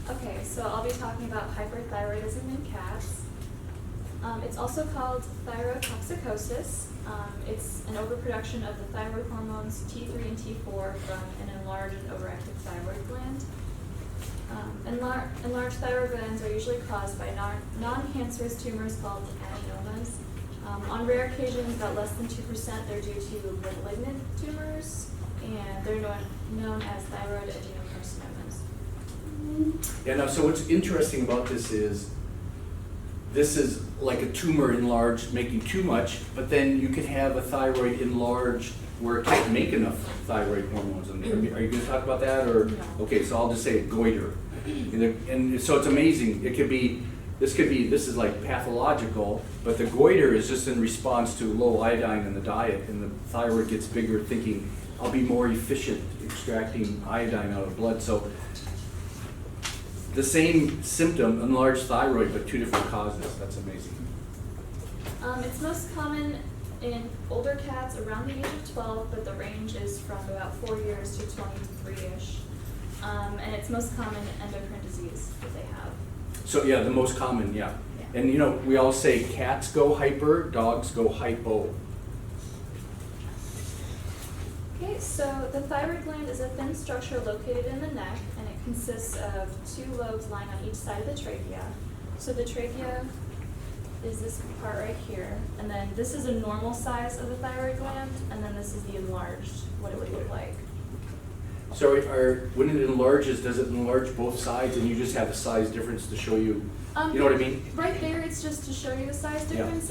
Okay, so I'll be talking about hyperthyroidism in cats. It's also called thyrotoxicosis. It's an overproduction of the thyroid hormones T3 and T4 from an enlarged and overactive thyroid gland. Enlarged thyroid glands are usually caused by non-cancerous tumors called adenomas. On rare occasions, about less than 2%, they're due to malignant tumors, and they're known as thyroid adenocarcinomas. Yeah, now, so what's interesting about this is like a tumor enlarged, making too much, but then you can have a thyroid enlarged where it can't make enough thyroid hormones. Are you going to talk about that, or? No. Okay, so I'll just say goiter. And so it's amazing. This is like pathological, but the goiter is just in response to low iodine in the diet, and the thyroid gets bigger, thinking I'll be more efficient extracting iodine out of blood. So the same symptom, enlarged thyroid, but two different causes. That's amazing. It's most common in older cats around the age of 12, but the range is from about 4 years to 23-ish. And it's most common endocrine disease that they have. So yeah, the most common, yeah. Yeah. And you know, we all say cats go hyper, dogs go hypo. Okay, so the thyroid gland is a thin structure located in the neck, and it consists of 2 lobes lying on each side of the trachea. So the trachea is this part right here, and then this is a normal size of the thyroid gland, and then this is the enlarged, what it would look like. So when it enlarges, does it enlarge both sides, and you just have a size difference to show you? You know what I mean? Right there, it's just to show you the size Yeah. difference.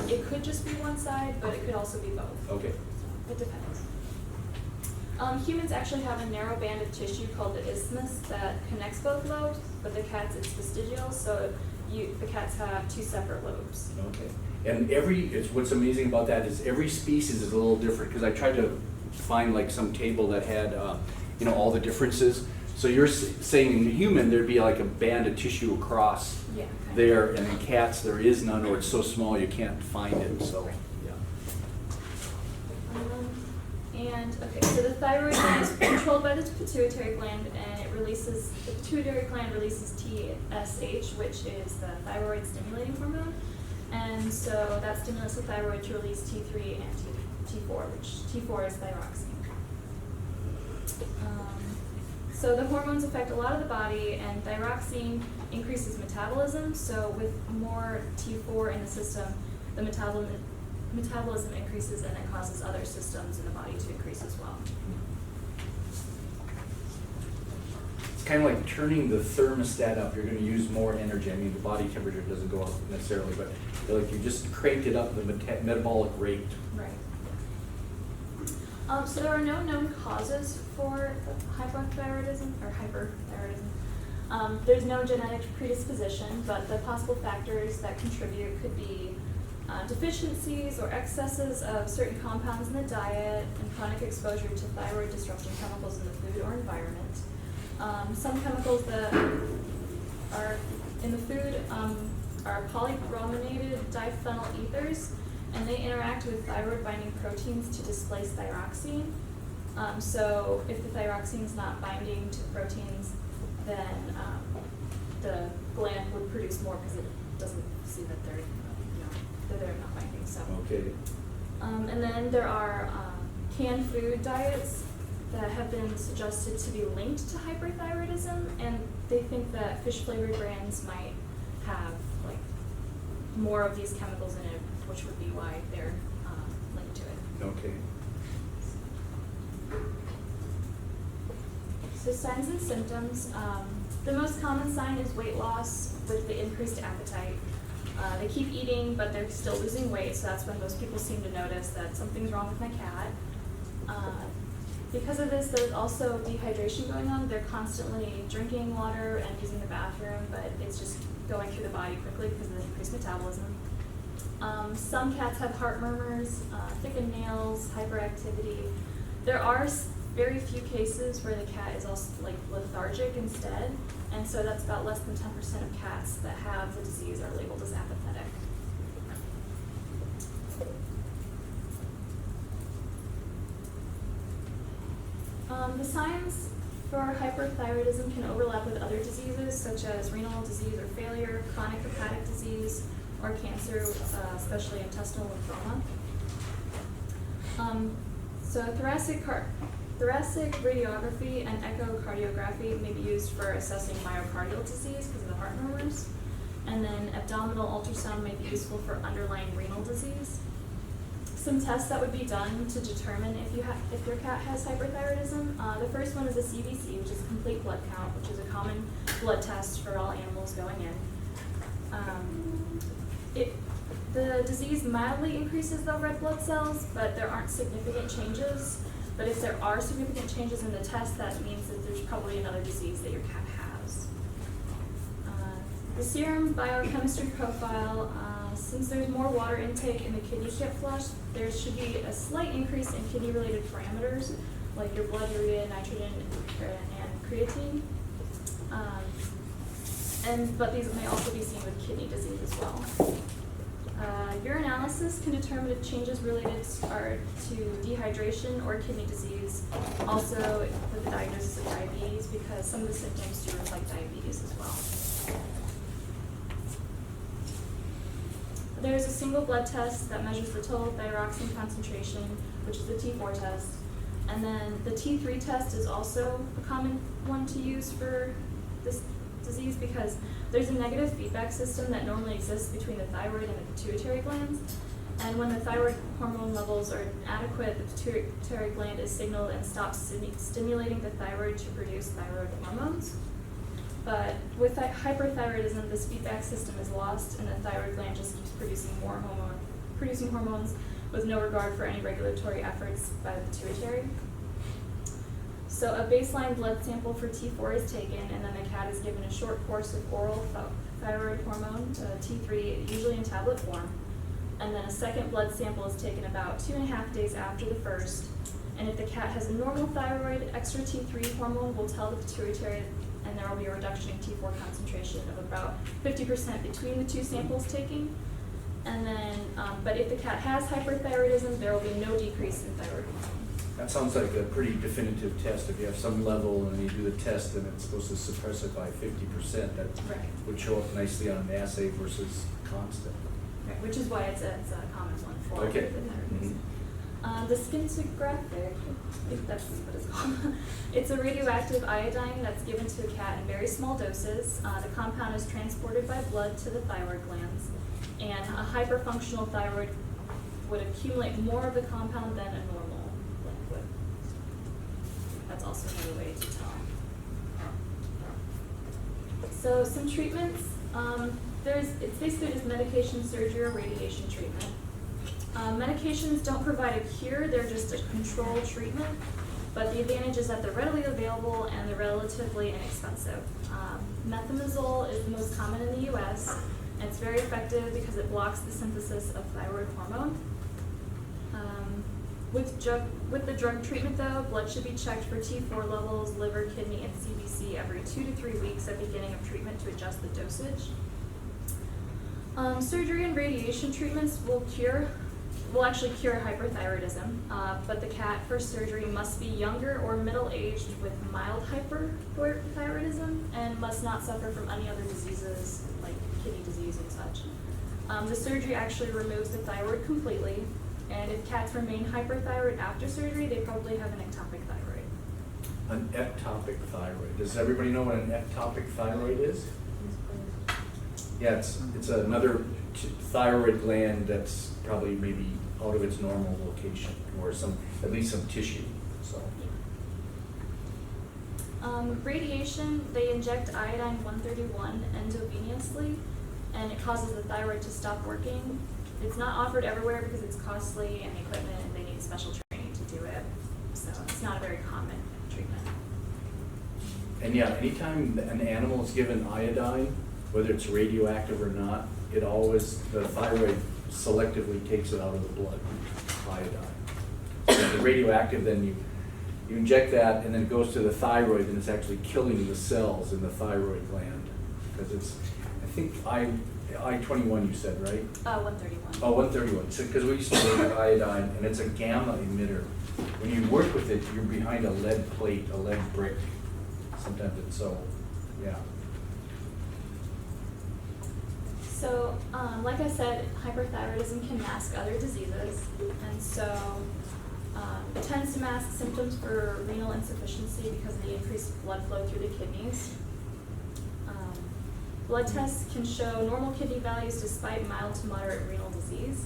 It could just be one side, but it could also be both. Okay. So it depends. Humans actually have a narrow band of tissue called the isthmus that connects both lobes, but the cats it's vestigial, so the cats have 2 separate lobes. Okay. And what's amazing about that is every species is a little different, because I tried to find like some table that had all the differences. So you're saying in human there'd be like a band of tissue across Yeah. there, and in cats there is none, or it's so small you can't find it. So yeah. So the thyroid gland is controlled by the pituitary gland, and the pituitary gland releases TSH, which is the thyroid stimulating hormone, and so that stimulates the thyroid to release T3 and T4, which T4 is thyroxine. So the hormones affect a lot of the body, and thyroxine increases metabolism, so with more T4 in the system, the metabolism increases, and it causes other systems in the body to increase as well. It's kind of like turning the thermostat up. You're going to use more energy. I mean, the body temperature doesn't go up necessarily, but you just cranked it up the metabolic rate. Right. So there are no known causes for hypothyroidism or hyperthyroidism. There's no genetic predisposition, but the possible factors that contribute could be deficiencies or excesses of certain compounds in the diet and chronic exposure to thyroid disrupting chemicals in the food or environment. Some chemicals that are in the food are polybrominated diphenyl ethers, and they interact with thyroid-binding proteins to displace thyroxine. So if the thyroxine is not binding to proteins, then the gland would produce more because it doesn't see that they're not binding. So. Okay. And then there are canned food diets that have been suggested to be linked to hyperthyroidism, and they think that fish-flavored brands might have more of these chemicals in it, which would be why they're linked to it. Okay. So signs and symptoms. The most common sign is weight loss with the increased appetite. They keep eating, but they're still losing weight, so that's when most people seem to notice that something's wrong with my cat. Because of this, there's also dehydration going on. They're constantly drinking water and using the bathroom, but it's just going through the body quickly because of the increased metabolism. Some cats have heart murmurs, thickened nails, hyperactivity. There are very few cases where the cat is also lethargic instead, and so that's about less than 10% of cats that have the disease are labeled as apathetic. The signs for hyperthyroidism can overlap with other diseases such as renal disease or failure, chronic hepatic disease, or cancer, especially intestinal lymphoma. So thoracic radiography and echocardiography may be used for assessing myocardial disease because of the heart murmurs. And then abdominal ultrasound may be useful for underlying renal disease. Some tests that would be done to determine if your cat has hyperthyroidism. The first one is a CBC, which is a complete blood count, which is a common blood test for all animals going in. The disease mildly increases the red blood cells, but there aren't significant changes. But if there are significant changes in the test, that means that there's probably another disease that your cat has. The serum biochemistry profile, since there's more water intake and the kidneys get flushed, there should be a slight increase in kidney-related parameters, like your blood urea, nitrogen, and creatine. But these may also be seen with kidney disease as well. Urinalysis can determine if changes related are to dehydration or kidney disease, also with the diagnosis of diabetes, because some of the symptoms do reflect diabetes as well. There's a single blood test that measures the total thyroxine concentration, which is the T4 test. And then the T3 test is also a common one to use for this disease because there's a negative feedback system that normally exists between the thyroid and the pituitary glands. And when the thyroid hormone levels are inadequate, the pituitary gland is signaled and stops stimulating the thyroid to produce thyroid hormones. But with hyperthyroidism, this feedback system is lost and the thyroid gland just keeps producing hormones with no regard for any regulatory efforts by the pituitary. So a baseline blood sample for T4 is taken, and then the cat is given a short course of oral thyroid hormone, T3, usually in tablet form. And then a second blood sample is taken about 2.5 days after the first. And if the cat has a normal thyroid, extra T3 hormone will tell the pituitary, and there will be a reduction in T4 concentration of about 50% between the two samples taken. And then, but if the cat has hyperthyroidism, there will be no decrease in thyroid hormone. That sounds like a pretty definitive test. If you have some level and you do the test and it's supposed to suppress it by 50%, that would show up nicely on an assay versus constant. Right, which is why it's a common one for okay. The scintigraphic, I think that's what it's called. It's a radioactive iodine that's given to a cat in very small doses. The compound is transported by blood to the thyroid glands, and a hyperfunctional thyroid would accumulate more of the compound than a normal liquid. That's also another way to tell. So some treatments. It's basically just medication, surgery, or radiation treatment. Medications don't provide a cure, they're just a control treatment, but the advantage is that they're readily available and they're relatively inexpensive. Methimazole is the most common in the US, and it's very effective because it blocks the synthesis of thyroid hormone. With the drug treatment though, blood should be checked for T4 levels, liver, kidney, and CBC every 2 to 3 weeks at the beginning of treatment to adjust the dosage. Surgery and radiation treatments will actually cure hyperthyroidism, but the cat for surgery must be younger or middle-aged with mild hyperthyroidism and must not suffer from any other diseases like kidney disease and such. The surgery actually removes the thyroid completely, and if cats remain hyperthyroid after surgery, they probably have an ectopic thyroid. An ectopic thyroid. Does everybody know what an ectopic thyroid is? Yeah, it's another thyroid gland that's probably maybe out of its normal location, or at least some tissue. So. Radiation, they inject iodine-131 endovenously, and it causes the thyroid to stop working. It's not offered everywhere because it's costly and equipment, and they need special training to do it. So it's not a very common treatment. And yeah, anytime an animal is given iodine, whether it's radioactive or not, the thyroid selectively takes it out of the blood, iodine. So the radioactive, then you inject that, and then it goes to the thyroid, and it's actually killing the cells in the thyroid gland. Because it's, I think, I-21 you said, right? 131. Oh, 131. So, because we used to work with iodine, and it's a gamma emitter. When you work with it, you're behind a lead plate, a lead brick, sometimes it's so, yeah. So, like I said, hyperthyroidism can mask other diseases, and so it tends to mask symptoms for renal insufficiency because of the increased blood flow through the kidneys. Blood tests can show normal kidney values despite mild to moderate renal disease.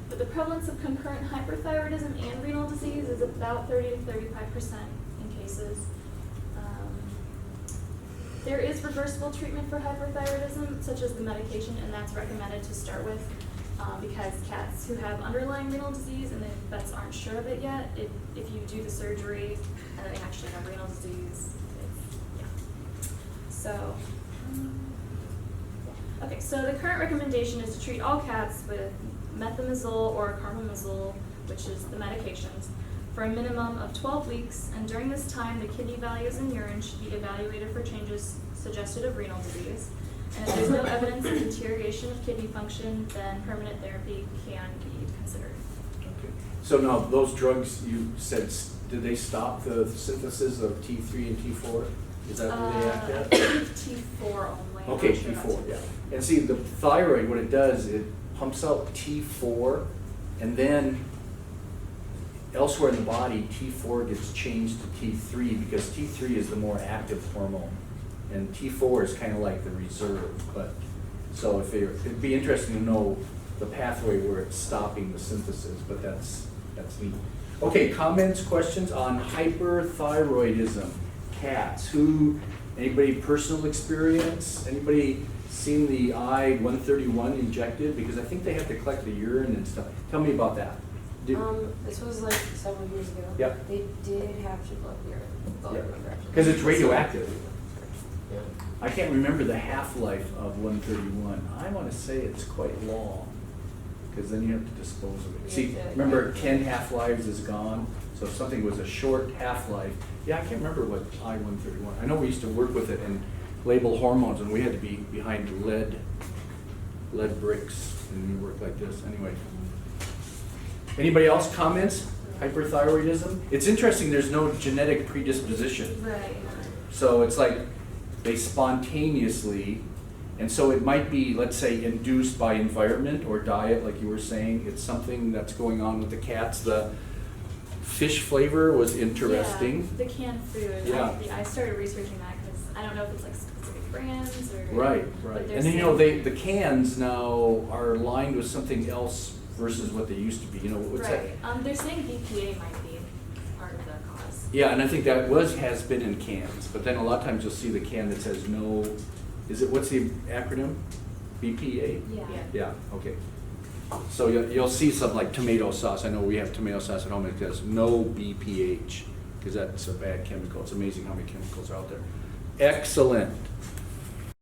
But the prevalence of concurrent hyperthyroidism and renal disease is about 30 to 35% in cases. There is reversible treatment for hyperthyroidism, such as the medication, and that's recommended to start with because cats who have underlying renal disease and the vets aren't sure of it yet, if you do the surgery and they actually have renal disease, So, okay, so the current recommendation is to treat all cats with methimazole or carbamazole, which is the medications, for a minimum of 12 weeks, and during this time, the kidney values in urine should be evaluated for changes suggested of renal disease. And if there's no evidence of deterioration of kidney function, then permanent therapy can be considered. Okay. So now, those drugs you said, did they stop the synthesis of T3 and T4? Is that where they act at? T4 only. I'm Okay, not sure about T4, yeah. And see, the thyroid, what it does, it pumps out T4, and then elsewhere in the body, T4 gets changed to T3 because T3 is the more active hormone, and T4 is kind of like the reserve. But so it'd be interesting to know the pathway where it's stopping the synthesis, but that's neat. Okay, comments, questions on hyperthyroidism? Cats. Anybody personal experience? Anybody seen the I-131 injected? Because I think they have to collect the urine and stuff. Tell me about that. This was like several years ago. Yep. They did have to collect urine. Because it's radioactive. Yeah. I can't remember the half-life of 131. I want to say it's quite long, because then you have to dispose of it. You See, have to, remember 10 half-lives is gone, so if something was a short half-life, yeah, I can't remember what I-131. I know we used to work with it and label hormones, and we had to be behind lead bricks, and we worked like this. Anyway. Anybody else comments? Hyperthyroidism? It's interesting, there's no genetic predisposition. Right. So it's like they spontaneously, and so it might be, let's say, induced by environment or diet, like you were saying. It's something that's going on with the cats. The fish flavor was interesting. Yeah, the canned food. Yeah. I started researching that because I don't know if it's like specific brands or. Right. but they're And then, saying- the cans now are lined with something else versus what they used to be. What's Right. that? They're saying BPA might be part of the cause. Yeah, and I think that has been in cans, but then a lot of times you'll see the can that says no, what's the acronym? BPA? Yeah. Yeah, okay. So you'll see something like tomato sauce. I know we have tomato sauce at home. It says no BPH, because that's a bad chemical. It's amazing how many chemicals are out there. Excellent.